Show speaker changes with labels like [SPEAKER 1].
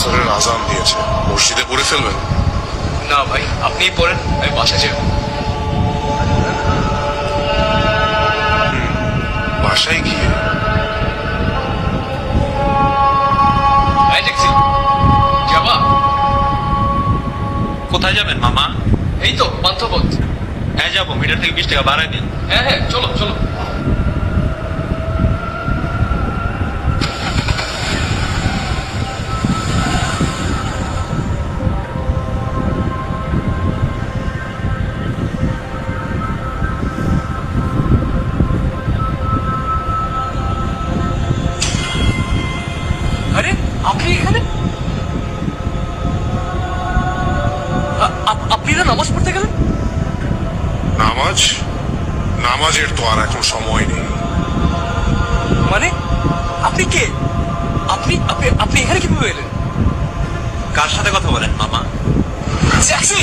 [SPEAKER 1] আসরের আজান দিয়েছে, মসজিদে পড়ে ফেলবেন?
[SPEAKER 2] না ভাই, আপনিই পড়েন, আমি বাসায় যাবো।
[SPEAKER 1] বাসায় গিয়ে?
[SPEAKER 2] এই ট্যাক্সি, যাবা?
[SPEAKER 3] কোথায় যাবেন মামা?
[SPEAKER 2] এই তো পান্থপথ।
[SPEAKER 3] হ্যাঁ যাবো, মিটার থেকে 20 টাকা বাড়াই দিন।
[SPEAKER 2] হ্যাঁ হ্যাঁ, চলো চলো। আরে আপনি এখানে? আপনি না নামাজ পড়তে গেলেন?
[SPEAKER 1] নামাজ? নামাজের তো আর এখন সময় নেই।
[SPEAKER 2] মানে আপনি কে? আপনি আপনি আপনি এখানে কিভাবে এলেন?
[SPEAKER 3] কার সাথে কথা বলেন মামা?
[SPEAKER 2] ট্যাক্সি!